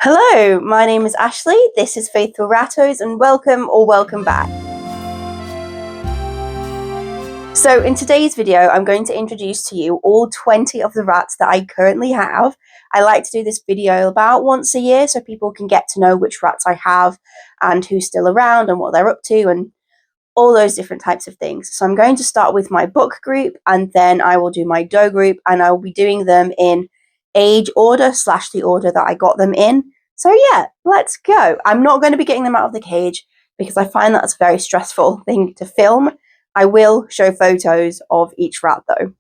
Hello, my name is Ashley, this is Faithful Rattos, and welcome back. So in today's video, I'm going to introduce to you all 20 of the rats that I currently have. I like to do this video about once a year so people can get to know which rats I have and who's still around and what they're up to and all those different types of things. So I'm going to start with my book group, and then I will do my doe group, and I will be doing them in age order / the order that I got them in. So yeah, let's go. I'm not going to be getting them out of the cage because I find that's a very stressful thing to film. I will show photos of each rat though.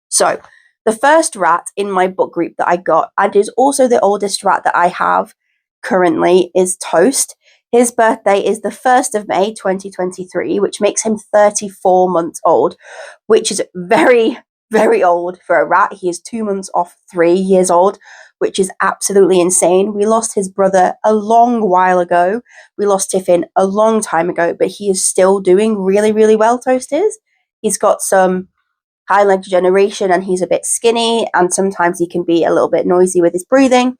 So the first rat in my book group that I got, and is also the oldest rat that I have currently, is Toast. His birthday is the 1st of May 2023, which makes him 34 months old, which is very, very old for a rat. He is 2 months off 3 years old, which is absolutely insane. We lost his brother a long while ago. We lost Tiffin a long time ago, but he is still doing really, really well, Toast is. He's got some high leg degeneration and he's a bit skinny, and sometimes he can be a little bit noisy with his breathing,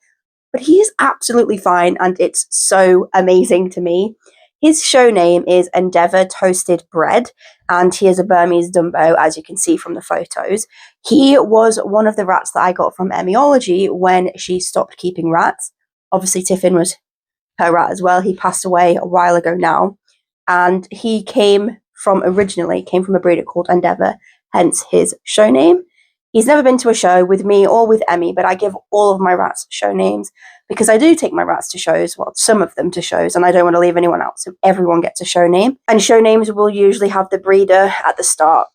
but he is absolutely fine, and it's so amazing to me. His show name is Endeavour Toasted Bread, and he is a Burmese Dumbo, as you can see from the photos. He was one of the rats that I got from Emmyology when she stopped keeping rats. Obviously, Tiffin was her rat as well. He passed away a while ago now, and he originally came from a breeder called Endeavour, hence his show name. He's never been to a show with me or with Emmy, but I give all of my rats show names because I do take my rats to shows, well, some of them to shows, and I don't want to leave anyone out, so everyone gets a show name. And show names will usually have the breeder at the start.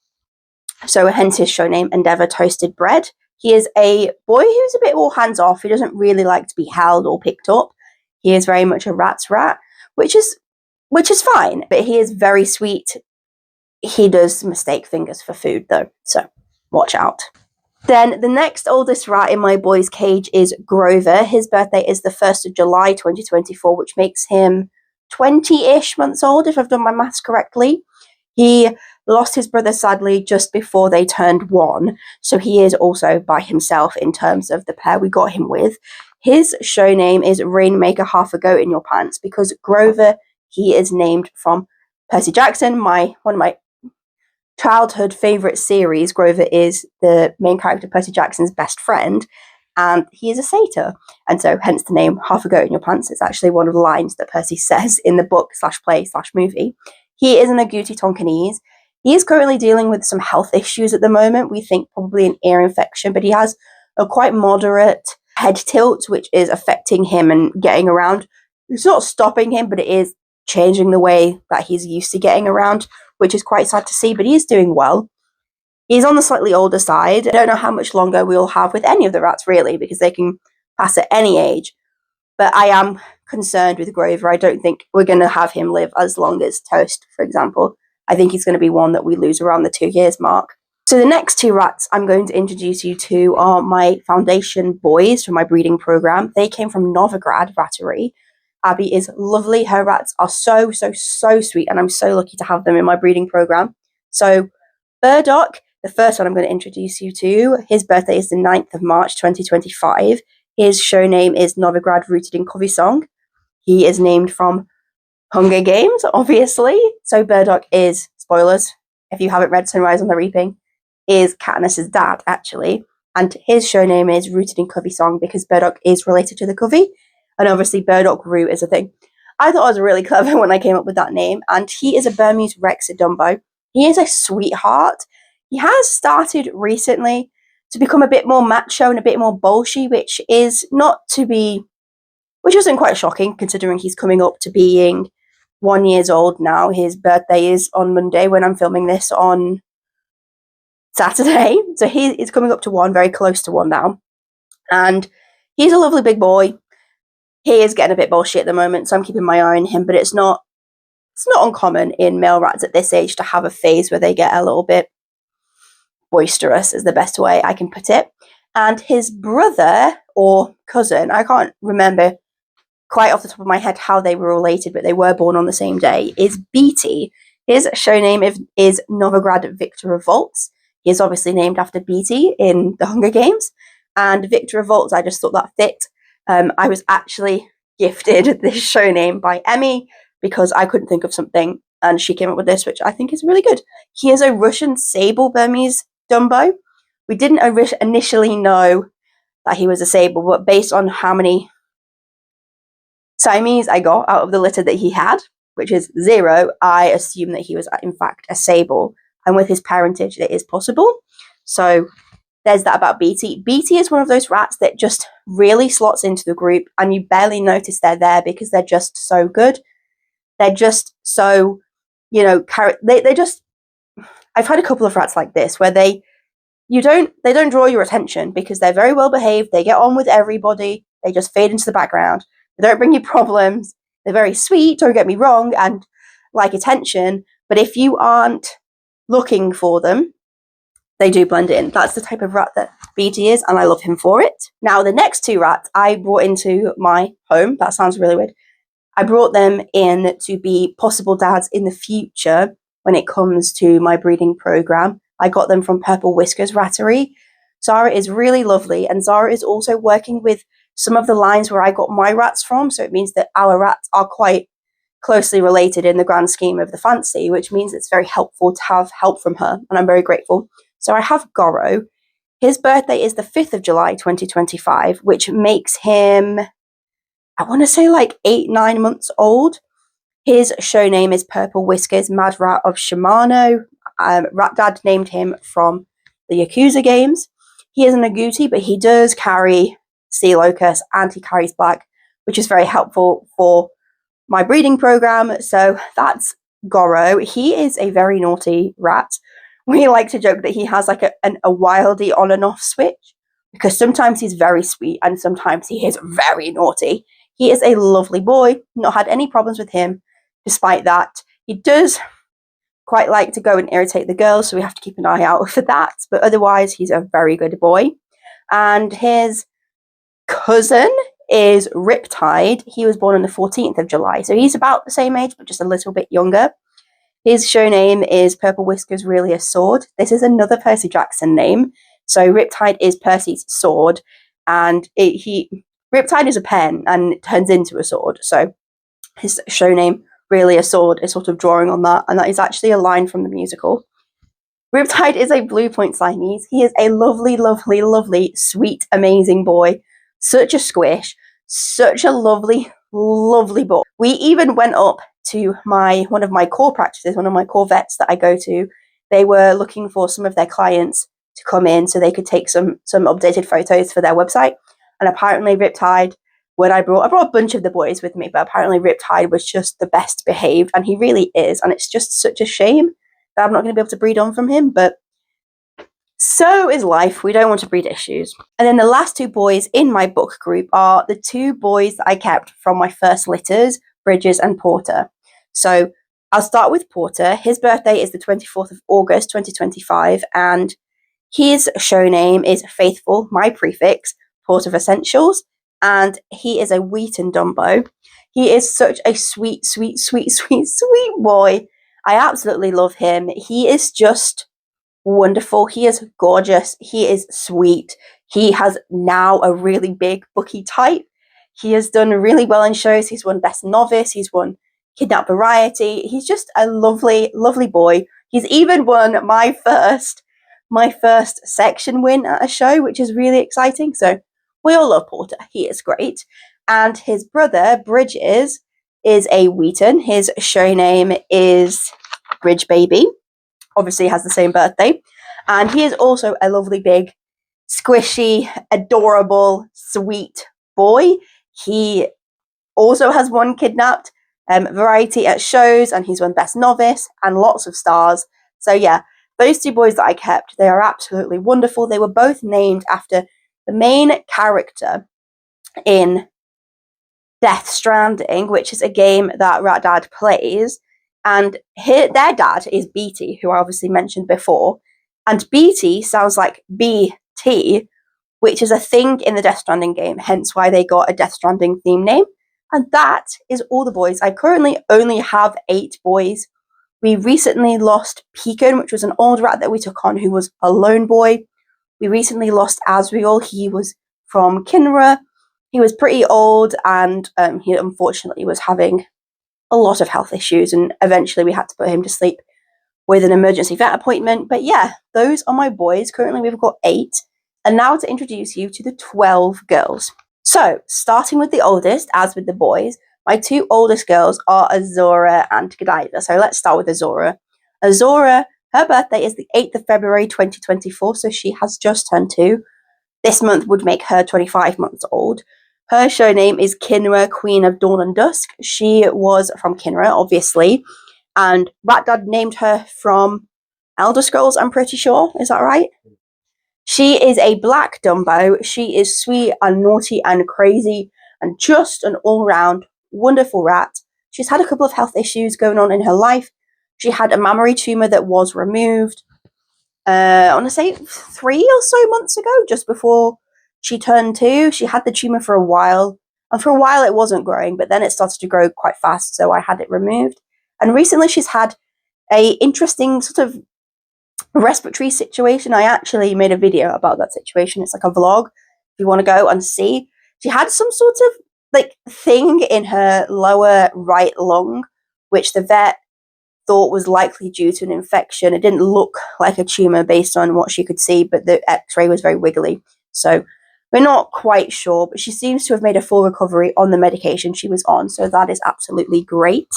So hence his show name, Endeavour Toasted Bread. He is a boy who's a bit more hands-off. He doesn't really like to be held or picked up. He is very much a rat's rat, which is fine, but he is very sweet. He does mistake fingers for food though, so watch out. Then the next oldest rat in my boy's cage is Grover. His birthday is the 1st of July 2024, which makes him 20-ish months old, if I've done my maths correctly. He lost his brother, sadly, just before they turned 1, so he is also by himself in terms of the pair we got him with. His show name is Rainmaker Half a Goat in Your Pants, because Grover, he is named from Percy Jackson, one of my childhood favourite series. Grover is the main character, Percy Jackson's best friend, and he is a satyr, and so hence the name Half a Goat in Your Pants. It's actually one of the lines that Percy says in the book / play / movie. He is an agouti Tonkinese. He is currently dealing with some health issues at the moment. We think probably an ear infection, but he has a quite moderate head tilt, which is affecting him and getting around. It's not stopping him, but it is changing the way that he's used to getting around, which is quite sad to see, but he is doing well. He's on the slightly older side. I don't know how much longer we'll have with any of the rats, really, because they can pass at any age. But I am concerned with Grover. I don't think we're going to have him live as long as Toast, for example. I think he's going to be one that we lose around the 2 years mark. So the next 2 rats I'm going to introduce you to are my foundation boys from my breeding program. They came from Novigrad Rattery. Abby is lovely. Her rats are so, so, so sweet, and I'm so lucky to have them in my breeding program. So Burdock, the first one I'm going to introduce you to, his birthday is the 9th of March 2025. His show name is Novigrad Rooted in Kovisong. He is named from Hunger Games, obviously. So Burdock is, spoilers, if you haven't read Sunrise on the Reaping, is Katniss's dad, actually. And his show name is Rooted in Kovisong because Burdock is related to the Covey. And obviously Burdock Root is a thing. I thought I was really clever when I came up with that name. And he is a Burmese Rex Dumbo. He is a sweetheart. He has started recently to become a bit more macho and a bit more bolshy, which isn't quite shocking considering he's coming up to being 1 year old now. His birthday is on Monday when I'm filming this on Saturday. So he is coming up to 1, very close to 1 now. And he's a lovely big boy. He is getting a bit bolshy at the moment, so I'm keeping my eye on him, but it's not uncommon in male rats at this age to have a phase where they get a little bit boisterous, is the best way I can put it. And his brother or cousin, I can't remember quite off the top of my head how they were related, but they were born on the same day, is Beatty. His show name is Novigrad Victor Revolts. He is obviously named after Beatty in the Hunger Games, and Victor Revolts, I just thought that fit. I was actually gifted this show name by Emmy because I couldn't think of something, and she came up with this, which I think is really good. He is a Russian sable Burmese Dumbo. We didn't initially know that he was a sable, but based on how many Siamese I got out of the litter that he had, which is 0, I assume that he was in fact a sable. And with his parentage, it is possible. So there's that about Beatty. Beatty is one of those rats that just really slots into the group, and you barely notice they're there because they're just so good. They're just so, they just. I've had a couple of rats like this where they don't draw your attention because they're very well behaved. They get on with everybody. They just fade into the background. They don't bring you problems. They're very sweet, don't get me wrong, and like attention. But if you aren't looking for them, they do blend in. That's the type of rat that Beatty is, and I love him for it. Now, the next 2 rats I brought into my home. That sounds really weird. I brought them in to be possible dads in the future when it comes to my breeding program. I got them from Purple Whiskers Rattery. Zara is really lovely, and Zara is also working with some of the lines where I got my rats from, so it means that our rats are quite closely related in the grand scheme of the fancy, which means it's very helpful to have help from her, and I'm very grateful. So I have Goro. His birthday is the 5th of July, 2025, which makes him, I want to say like 8-9 months old. His show name is Purple Whiskers Mad Rat of Shimano. Rat Dad named him from the Yakuza games. He is an agouti, but he does carry sea locust and he carries black, which is very helpful for my breeding program. So that's Goro. He is a very naughty rat. We like to joke that he has like a wildy on and off switch because sometimes he's very sweet and sometimes he is very naughty. He is a lovely boy, not had any problems with him. Despite that, he does quite like to go and irritate the girls, so we have to keep an eye out for that. But otherwise, he's a very good boy. And his cousin is Riptide. He was born on the 14th of July, so he's about the same age, but just a little bit younger. His show name is Purple Whiskers Really a Sword. This is another Percy Jackson name. So Riptide is Percy's sword, and Riptide is a pen and it turns into a sword. So his show name, Really a Sword, is sort of drawing on that, and that is actually a line from the musical. Riptide is a Blue Point Siamese. He is a lovely, lovely, lovely, sweet, amazing boy. Such a squish. Such a lovely, lovely boy. We even went up to one of my core practices, one of my core vets that I go to. They were looking for some of their clients to come in so they could take some updated photos for their website. And apparently Riptide, when I brought a bunch of the boys with me, but apparently Riptide was just the best behaved, and he really is. And it's just such a shame that I'm not going to be able to breed on from him, but so is life. We don't want to breed issues. And then the last 2 boys in my book group are the 2 boys that I kept from my first litters, Bridges and Porter. So I'll start with Porter. His birthday is the 24th of August, 2025, and his show name is Faithful, my prefix, Porter of Essentials, and he is a Wheaton Dumbo. He is such a sweet, sweet, sweet, sweet, sweet boy. I absolutely love him. He is just wonderful. He is gorgeous. He is sweet. He has now a really big bookie type. He has done really well in shows. He's won Best Novice. He's won Kidnap Variety. He's just a lovely, lovely boy. He's even won my first section win at a show, which is really exciting. So we all love Porter. He is great. And his brother, Bridges, is a Wheaton. His show name is Bridge Baby. Obviously has the same birthday. And he is also a lovely, big, squishy, adorable, sweet boy. He also has won Kidnapped Variety at shows, and he's won Best Novice and lots of stars. So yeah, those 2 boys that I kept, they are absolutely wonderful. They were both named after the main character in Death Stranding, which is a game that Rat Dad plays. And their dad is Beatty, who I obviously mentioned before. And Beatty sounds like BT, which is a thing in the Death Stranding game, hence why they got a Death Stranding theme name. And that is all the boys. I currently only have 8 boys. We recently lost Pecan, which was an old rat that we took on who was a lone boy. We recently lost Asriel. He was from Kinra. He was pretty old, and he unfortunately was having a lot of health issues, and eventually we had to put him to sleep with an emergency vet appointment. But yeah, those are my boys. Currently we've got 8. And now to introduce you to the 12 girls. So, starting with the oldest, as with the boys, my 2 oldest girls are Azora and Godiva. So let's start with Azora. Azora, her birthday is the 8th of February 2024, so she has just turned 2. This month would make her 25 months old. Her show name is Kinra, Queen of Dawn and Dusk. She was from Kinra, obviously, and Rat Dad named her from Elder Scrolls, I'm pretty sure. Is that right? She is a black Dumbo. She is sweet and naughty and crazy and just an all-round wonderful rat. She's had a couple of health issues going on in her life. She had a mammary tumour that was removed, I want to say 3 or so months ago, just before she turned 2. She had the tumour for a while, and for a while it wasn't growing, but then it started to grow quite fast, so I had it removed. And recently she's had a interesting sort of respiratory situation. I actually made a video about that situation. It's like a vlog if you want to go and see. She had some sort of like thing in her lower right lung, which the vet thought was likely due to an infection. It didn't look like a tumor based on what she could see, but the x-ray was very wiggly. So we're not quite sure, but she seems to have made a full recovery on the medication she was on. So that is absolutely great.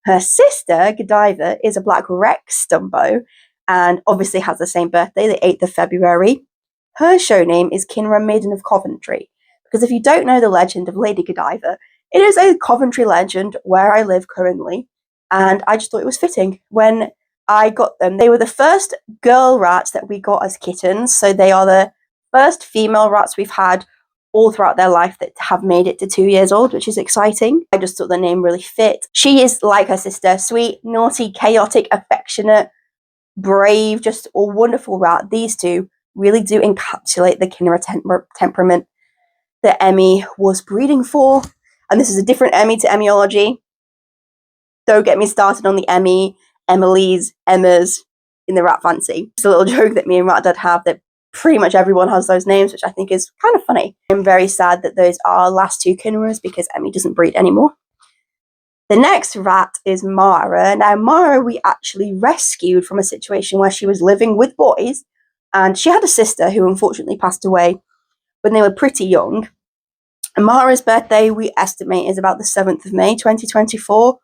Her sister, Godiva, is a black Rex Dumbo, and obviously has the same birthday, the 8th of February. Her show name is Kinra, Maiden of Coventry, because if you don't know the legend of Lady Godiva, it is a Coventry legend where I live currently, and I just thought it was fitting. When I got them, they were the first girl rats that we got as kittens, so they are the first female rats we've had all throughout their life that have made it to 2 years old, which is exciting. I just thought the name really fit. She is like her sister, sweet, naughty, chaotic, affectionate, brave, just a wonderful rat. These two really do encapsulate the Kinra temperament that Emmy was breeding for. And this is a different Emmy to Emmyology. Don't get me started on the Emmy, Emily's, Emmas in the Rat Fancy. It's a little joke that me and Rat Dad have that pretty much everyone has those names, which I think is kind of funny. I'm very sad that those are last 2 Kinras because Emmy doesn't breed anymore. The next rat is Mara. Now, Mara we actually rescued from a situation where she was living with boys, and she had a sister who unfortunately passed away when they were pretty young. And Mara's birthday, we estimate, is about the 7th of May, 2024,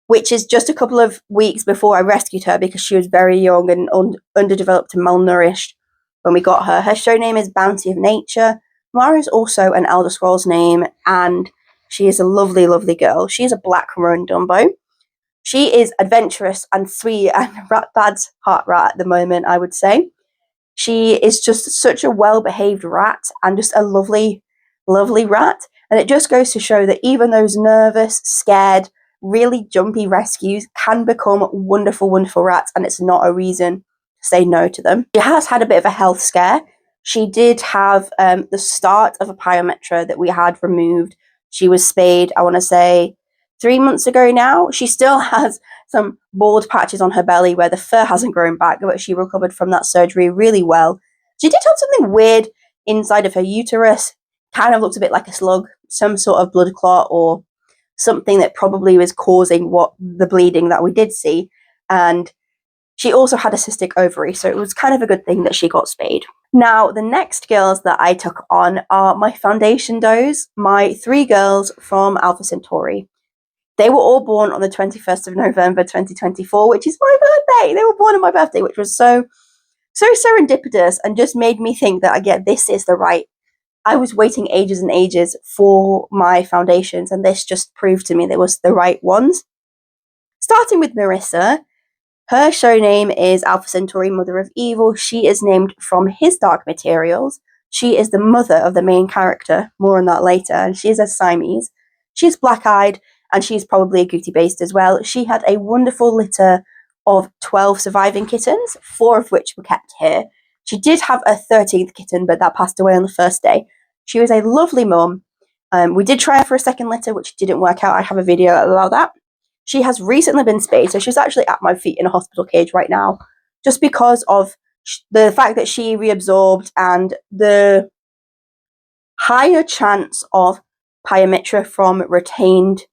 which is just a couple of weeks before I rescued her because she was very young and underdeveloped and malnourished when we got her. Her show name is Bounty of Nature. Mara is also an Elder Scrolls name, and she is a lovely, lovely girl. She is a black Roan Dumbo. She is adventurous and sweet and Rat Dad's heart rat at the moment, I would say. She is just such a well-behaved rat and just a lovely, lovely rat. And it just goes to show that even those nervous, scared, really jumpy rescues can become wonderful, wonderful rats, and it's not a reason to say no to them. She has had a bit of a health scare. She did have the start of a pyometra that we had removed. She was spayed, I want to say, 3 months ago now. She still has some bald patches on her belly where the fur hasn't grown back, but she recovered from that surgery really well. She did have something weird inside of her uterus. Kind of looked a bit like a slug, some sort of blood clot or something that probably was causing the bleeding that we did see. And she also had a cystic ovary, so it was kind of a good thing that she got spayed. Now, the next girls that I took on are my foundation does, my 3 girls from Alpha Centauri. They were all born on the 21st of November 2024, which is my birthday. They were born on my birthday, which was so serendipitous and just made me think that, again, this is the right. I was waiting ages and ages for my foundations, and this just proved to me they was the right ones. Starting with Marissa, her show name is Alpha Centauri, Mother of Evil. She is named from his Dark Materials. She is the mother of the main character. More on that later. And she is a Siamese. She's black-eyed, and she's probably a Agouti based as well. She had a wonderful litter of 12 surviving kittens, 4 of which were kept here. She did have a 13th kitten, but that passed away on the first day. She was a lovely mum. We did try her for a second litter, which didn't work out. I have a video about that. She has recently been spayed, so she's actually at my feet in a hospital cage right now, just because of the fact that she reabsorbed and the higher chance of pyometra from retained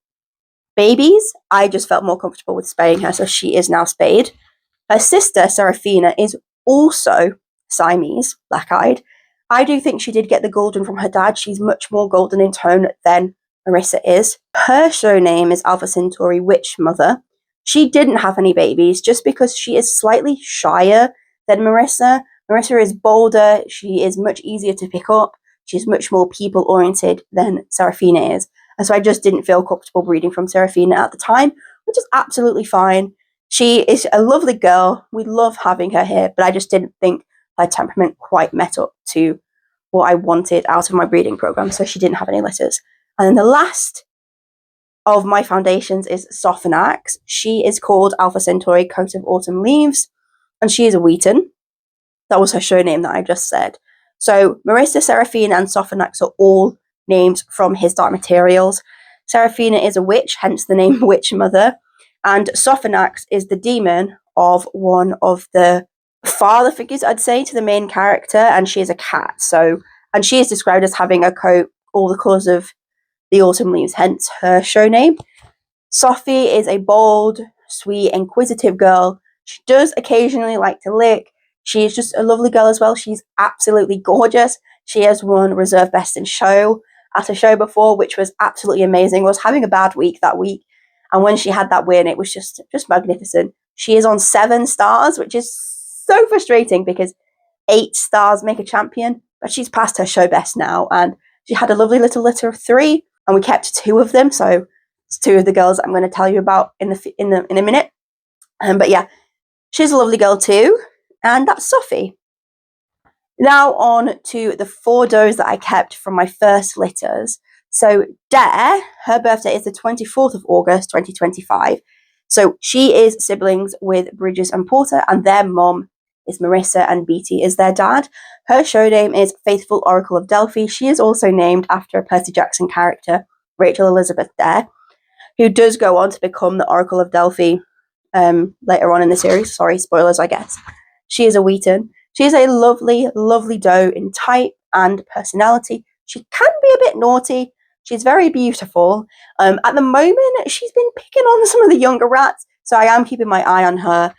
babies. I just felt more comfortable with spaying her, so she is now spayed. Her sister, Seraphina, is also Siamese, black-eyed. I do think she did get the golden from her dad. She's much more golden in tone than Marissa is. Her show name is Alpha Centauri Witch Mother. She didn't have any babies just because she is slightly shyer than Marissa. Marissa is bolder. She is much easier to pick up. She's much more people-oriented than Seraphina is. And so I just didn't feel comfortable breeding from Seraphina at the time, which is absolutely fine. She is a lovely girl. We love having her here, but I just didn't think her temperament quite met up to what I wanted out of my breeding program, so she didn't have any litters. And then the last of my foundations is Sophonax. She is called Alpha Centauri Coat of Autumn Leaves, and she is a Wheaton. That was her show name that I just said. So Marissa, Seraphina, and Sophonax are all names from his Dark Materials. Seraphina is a witch, hence the name Witch Mother, and Sophonax is the demon of one of the father figures, I'd say, to the main character, and she is a cat. And she is described as having a coat all the colours of the autumn leaves, hence her show name. Sophie is a bold, sweet, inquisitive girl. She does occasionally like to lick. She is just a lovely girl as well. She's absolutely gorgeous. She has won Reserve Best in Show at a show before, which was absolutely amazing. I was having a bad week that week, and when she had that win, it was just magnificent. She is on 7 stars, which is so frustrating because 8 stars make a champion, but she's past her show best now, and she had a lovely little litter of 3, and we kept 2 of them, so it's 2 of the girls I'm going to tell you about in a minute. But yeah, she's a lovely girl too, and that's Sophie. Now on to the 4 does that I kept from my first litters. So Dare, her birthday is the 24th of August, 2025. So she is siblings with Bridges and Porter, and their mom is Marissa, and Beatty is their dad. Her show name is Faithful Oracle of Delphi. She is also named after a Percy Jackson character, Rachel Elizabeth Dare, who does go on to become the Oracle of Delphi later on in the series. Sorry, spoilers, I guess. She is a Wheaton. She is a lovely, lovely doe in type and personality. She can be a bit naughty. She's very beautiful. At the moment, she's been picking on some of the younger rats, so I am keeping my eye on her.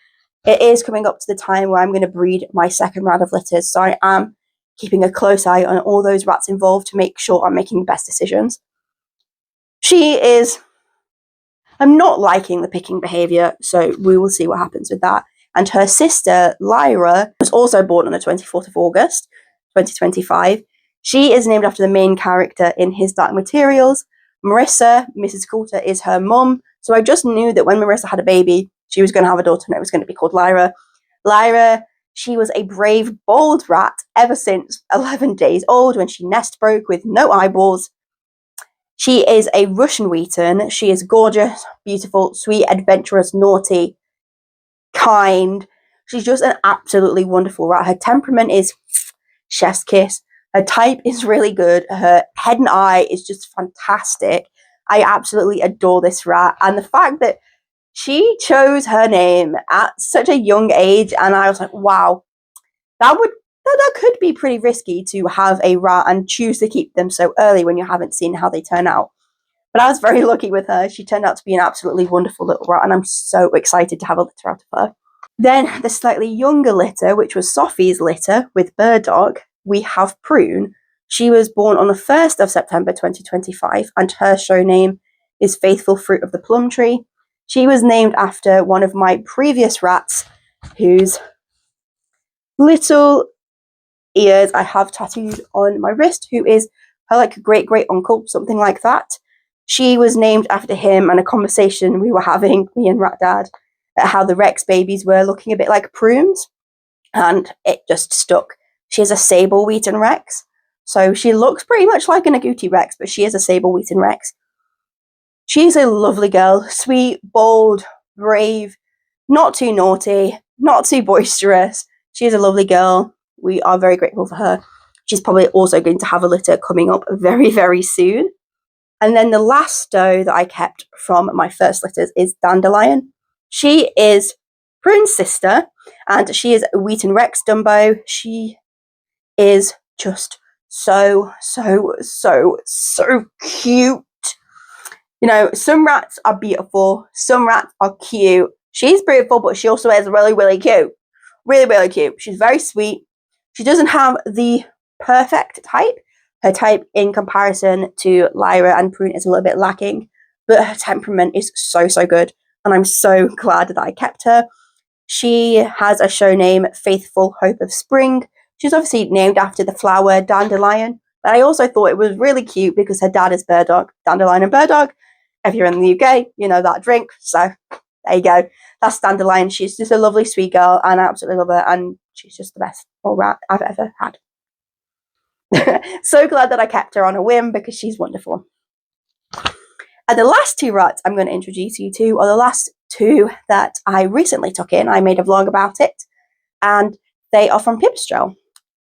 It is coming up to the time where I'm going to breed my second round of litters, so I am keeping a close eye on all those rats involved to make sure I'm making the best decisions. I'm not liking the picking behaviour, so we will see what happens with that. And her sister, Lyra, was also born on the 24th of August, 2025. She is named after the main character in his Dark Materials. Marissa, Mrs. Coulter, is her mum. So I just knew that when Marissa had a baby, she was going to have a daughter and it was going to be called Lyra. Lyra, she was a brave, bold rat ever since 11 days old when she nest broke with no eyeballs. She is a Russian Wheaton. She is gorgeous, beautiful, sweet, adventurous, naughty, kind. She's just an absolutely wonderful rat. Her temperament is chef's kiss. Her type is really good. Her head and eye is just fantastic. I absolutely adore this rat. And the fact that she chose her name at such a young age, and I was like, wow, that could be pretty risky to have a rat and choose to keep them so early when you haven't seen how they turn out. But I was very lucky with her. She turned out to be an absolutely wonderful little rat, and I'm so excited to have a litter out of her. Then the slightly younger litter, which was Sophie's litter with Bird Dog, we have Prune. She was born on the 1st of September 2025, and her show name is Faithful Fruit of the Plum Tree. She was named after one of my previous rats, whose little ears I have tattooed on my wrist, who is her like great uncle, something like that. She was named after him, and a conversation we were having, me and Rat Dad, at how the Rex babies were looking a bit like prunes, and it just stuck. She is a Sable Wheaton Rex, so she looks pretty much like an Agouti Rex, but she is a Sable Wheaton Rex. She's a lovely girl, sweet, bold, brave, not too naughty, not too boisterous. She is a lovely girl. We are very grateful for her. She's probably also going to have a litter coming up very, very soon. And then the last doe that I kept from my first litters is Dandelion. She is Prune's sister, and she is a Wheaton Rex Dumbo. She is just so cute. You know, some rats are beautiful, some rats are cute. She's beautiful, but she also is really cute. Really cute. She's very sweet. She doesn't have the perfect type. Her type in comparison to Lyra and Prune is a little bit lacking, but her temperament is so good, and I'm so glad that I kept her. She has a show name, Faithful Hope of Spring. She's obviously named after the flower Dandelion, but I also thought it was really cute because her dad is Burdog, Dandelion and Burdog. If you're in the UK, you know that drink, so there you go. That's Dandelion. She's just a lovely, sweet girl, and I absolutely love her, and she's just the best little rat I've ever had. So glad that I kept her on a whim because she's wonderful. And the last two rats I'm going to introduce you to are the last two that I recently took in. I made a vlog about it, and they are from Pipistrel.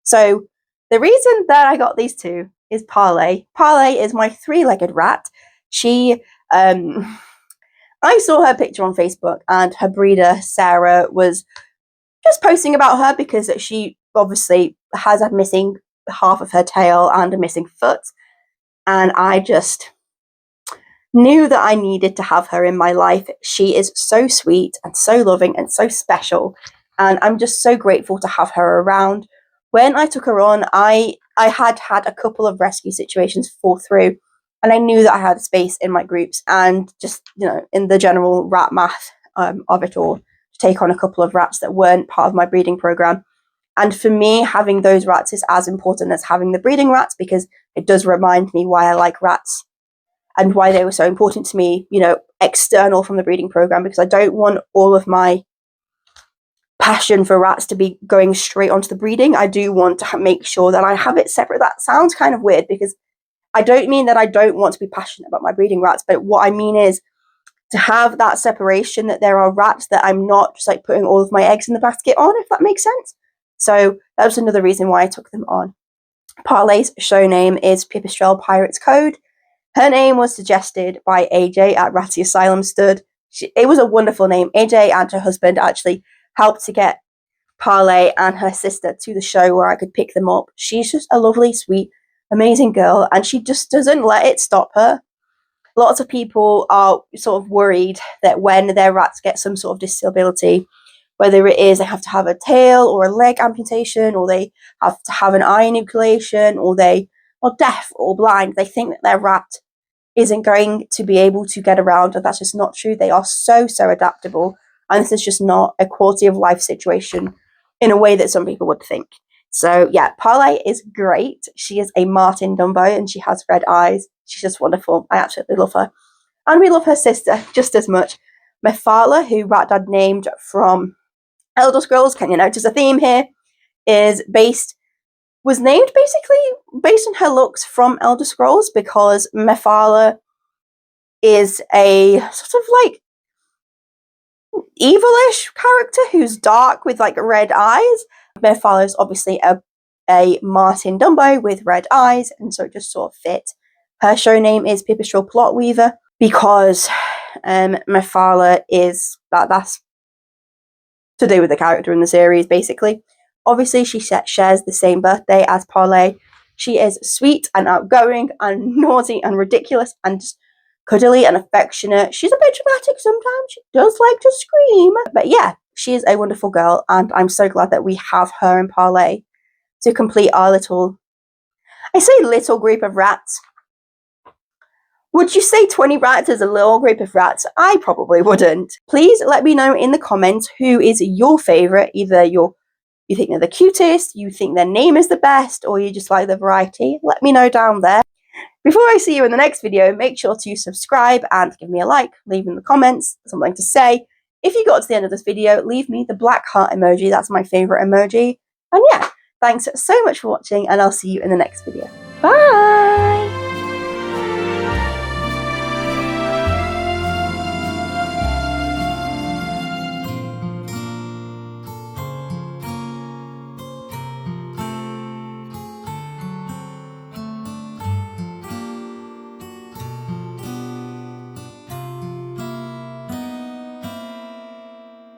So the reason that I got these two is Parley. Parley is my three-legged rat. She, I saw her picture on Facebook, and her breeder, Sarah, was just posting about her because she obviously has a missing half of her tail and a missing foot. And I just knew that I needed to have her in my life. She is so sweet and so loving and so special, and I'm just so grateful to have her around. When I took her on, I had a couple of rescue situations fall through, and I knew that I had space in my groups and just, you know, in the general rat math of it all, to take on a couple of rats that weren't part of my breeding program. And for me, having those rats is as important as having the breeding rats, because it does remind me why I like rats and why they were so important to me, you know, external from the breeding program, because I don't want all of my passion for rats to be going straight onto the breeding. I do want to make sure that I have it separate. That sounds kind of weird, because I don't mean that I don't want to be passionate about my breeding rats, but what I mean is to have that separation, that there are rats that I'm not just like putting all of my eggs in the basket on, if that makes sense. So that was another reason why I took them on. Parley's show name is Pipistrel Pirates Code. Her name was suggested by AJ at Ratty Asylum Stud. It was a wonderful name. AJ and her husband actually helped to get Parley and her sister to the show where I could pick them up. She's just a lovely, sweet, amazing girl, and she just doesn't let it stop her. Lots of people are sort of worried that when their rats get some sort of disability, whether it is they have to have a tail or a leg amputation, or they have to have an eye enucleation, or they are deaf or blind, they think that their rat isn't going to be able to get around, and that's just not true. They are so adaptable, and this is just not a quality of life situation in a way that some people would think. So yeah, Parley is great. She is a Martin Dumbo, and she has red eyes. She's just wonderful. I absolutely love her. And we love her sister just as much. Mephala, who Rat Dad named from Elder Scrolls, can you notice a theme here, was named basically based on her looks from Elder Scrolls, because Mephala is a sort of like evilish character who's dark with like red eyes. Mephala is obviously a Martin Dumbo with red eyes, and so it just sort of fit. Her show name is Pipistrel Plot Weaver because Mephala is that's to do with the character in the series, basically. Obviously, she shares the same birthday as Parley. She is sweet and outgoing and naughty and ridiculous and just cuddly and affectionate. She's a bit dramatic sometimes. She does like to scream. But yeah, she is a wonderful girl, and I'm so glad that we have her and Parley to complete our little, I say little group of rats. Would you say 20 rats is a little group of rats? I probably wouldn't. Please let me know in the comments who is your favourite. Either you think they're the cutest, you think their name is the best, or you just like the variety. Let me know down there. Before I see you in the next video, make sure to subscribe and give me a like, leave in the comments something to say. If you got to the end of this video, leave me the black heart emoji. That's my favourite emoji. And yeah, thanks so much for watching, and I'll see you in the next video. Bye!